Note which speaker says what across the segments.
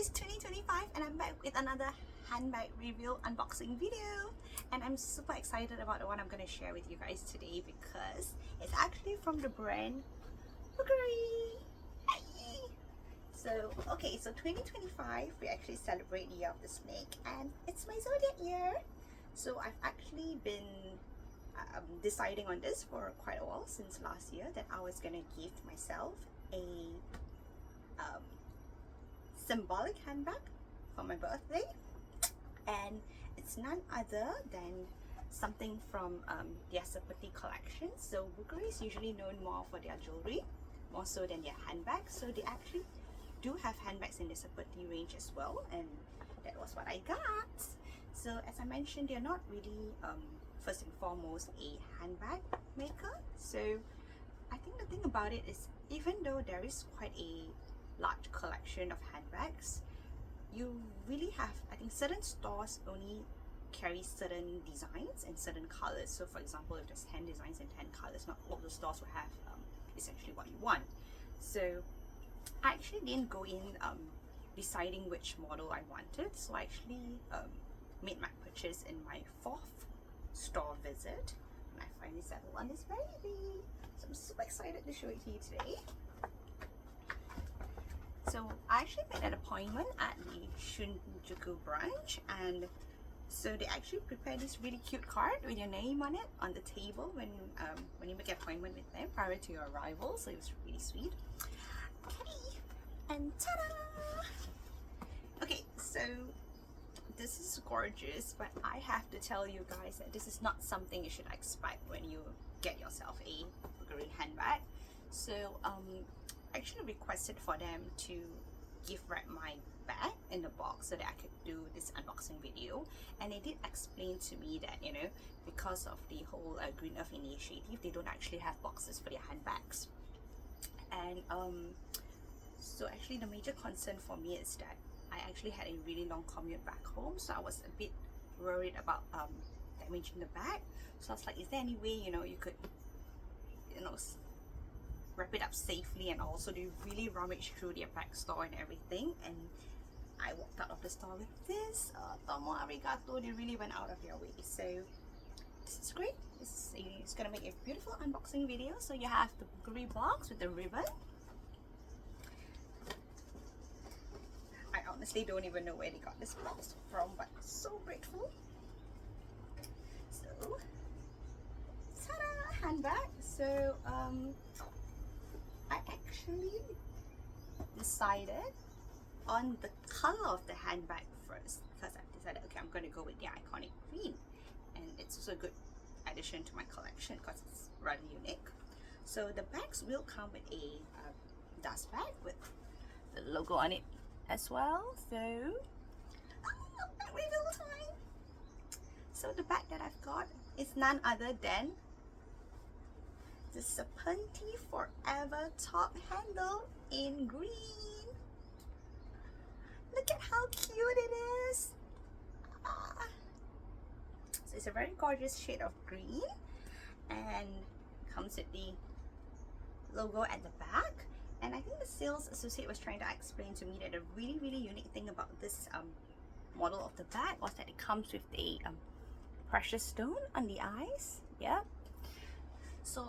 Speaker 1: It's 2025 and I'm back with another handbag review unboxing video, and I'm super excited about the one I'm going to share with you guys today because it's actually from the brand Bvlgari. So 2025 we actually celebrate the year of the snake, and it's my zodiac year. So I've actually been deciding on this for quite a while, since last year, that I was gonna give myself a symbolic handbag for my birthday, and it's none other than something from their Serpenti collection. So Bvlgari is usually known more for their jewelry, more so than their handbags. So they actually do have handbags in the Serpenti range as well, and that was what I got. So as I mentioned, they're not really first and foremost a handbag maker. So I think the thing about it is, even though there is quite a large collection of handbags, you really have, I think certain stores only carry certain designs and certain colors. So for example, if there's 10 designs and 10 colors, not all the stores will have essentially what you want. So I actually didn't go in deciding which model I wanted. So I actually made my purchase in my 4th store visit, and I finally settled on this baby. So I'm super excited to show it to you today. So I actually made an appointment at the Shinjuku branch, and so they actually prepared this really cute card with your name on it on the table when you make an appointment with them prior to your arrival. So it was really sweet. Okay, and ta-da! Okay, so this is gorgeous, but I have to tell you guys that this is not something you should expect when you get yourself a Bvlgari handbag. So I actually requested for them to gift wrap my bag in the box so that I could do this unboxing video, and they did explain to me that, you know, because of the whole Green Earth initiative, they don't actually have boxes for their handbags. And so actually the major concern for me is that I actually had a really long commute back home, so I was a bit worried about damaging the bag. So I was like, is there any way, you know, you could, you know, wrap it up safely? And also they really rummaged through their bag store and everything, and I walked out of the store with this. Tomo arigato, they really went out of their way. So this is great. It's gonna make a beautiful unboxing video. So you have the Bvlgari box with the ribbon. I honestly don't even know where they got this box from, but so grateful. So ta-da, handbag. So I actually decided on the color of the handbag first, because I decided, okay, I'm going to go with the iconic green, and it's also a good addition to my collection because it's rather unique. So the bags will come with a dust bag with the logo on it as well. So reveal time. So the bag that I've got is none other than the Serpenti Forever top handle in green. Look at how cute it is. So it's a very gorgeous shade of green, and comes with the logo at the back. And I think the sales associate was trying to explain to me that a really unique thing about this model of the bag was that it comes with a precious stone on the eyes. Yeah. So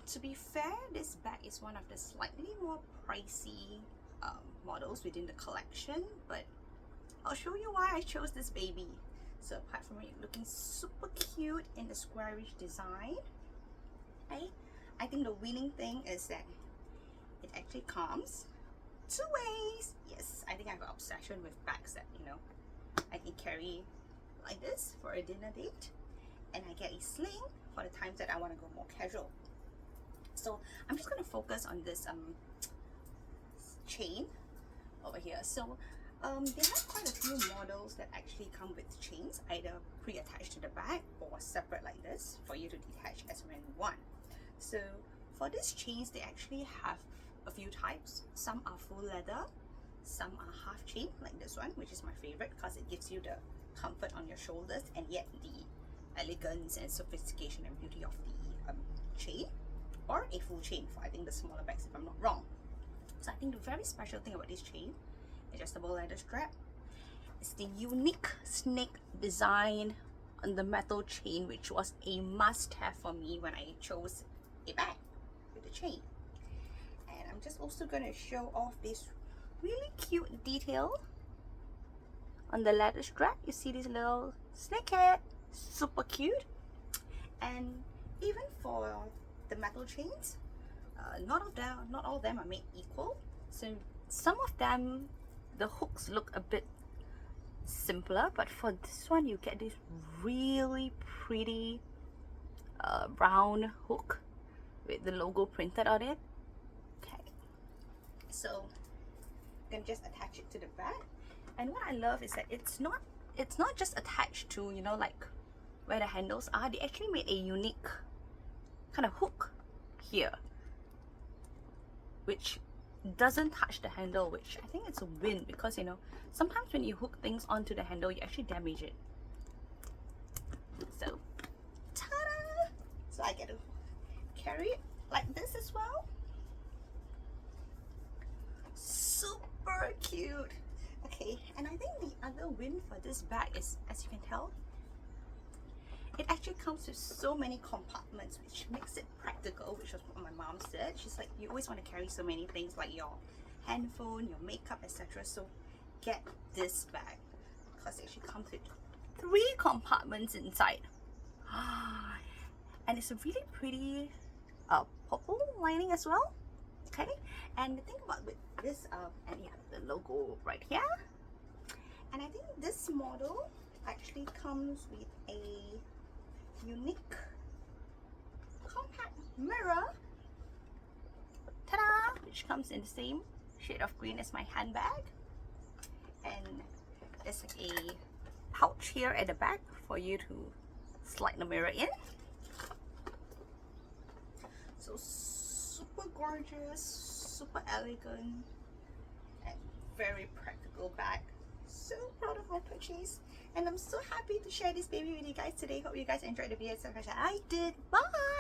Speaker 1: to be fair, this bag is one of the slightly more pricey models within the collection, but I'll show you why I chose this baby. So apart from it looking super cute in the squarish design, right, I think the winning thing is that it actually comes 2 ways. Yes, I think I have an obsession with bags that, you know, I can carry like this for a dinner date, and I get a sling for the times that I want to go more casual. So I'm just going to focus on this chain over here. So they have quite a few models that actually come with chains, either pre-attached to the bag or separate like this for you to detach as when you want. So for these chains, they actually have a few types. Some are full leather, some are half chain like this one, which is my favorite because it gives you the comfort on your shoulders and yet the elegance and sophistication and beauty of the chain, or a full chain for, I think, the smaller bags, if I'm not wrong. So I think the very special thing about this chain adjustable leather strap. It's the unique snake design on the metal chain, which was a must-have for me when I chose a bag with the chain. And I'm just also going to show off this really cute detail on the leather strap. You see this little snake head, super cute. And even for the metal chains, not all of them are made equal. So some of them, the hooks look a bit simpler, but for this one you get this really pretty round hook with the logo printed on it. Okay, so I'm gonna just attach it to the back. And what I love is that it's not just attached to, you know, like where the handles are. They actually made a unique kind of hook here, which doesn't touch the handle, which I think it's a win, because you know, sometimes when you hook things onto the handle, you actually damage it. So, ta-da! So I get to carry it like this as well. Super cute. Okay, and I think the other win for this bag is, as you can tell, it actually comes with so many compartments, which makes it practical, which was what my mom said. She's like, you always want to carry so many things like your handphone, your makeup, etc. So get this bag, because it actually comes with 3 compartments inside. And it's a really pretty purple lining as well. Okay, and the thing about with this, and you have the logo right here. And I think this model actually comes with a unique compact mirror, ta-da, which comes in the same shade of green as my handbag. And there's like a pouch here at the back for you to slide the mirror in. So super gorgeous, super elegant, and very practical bag. So proud of my purchase, and I'm so happy to share this baby with you guys today. Hope you guys enjoyed the video so much as I did. Bye!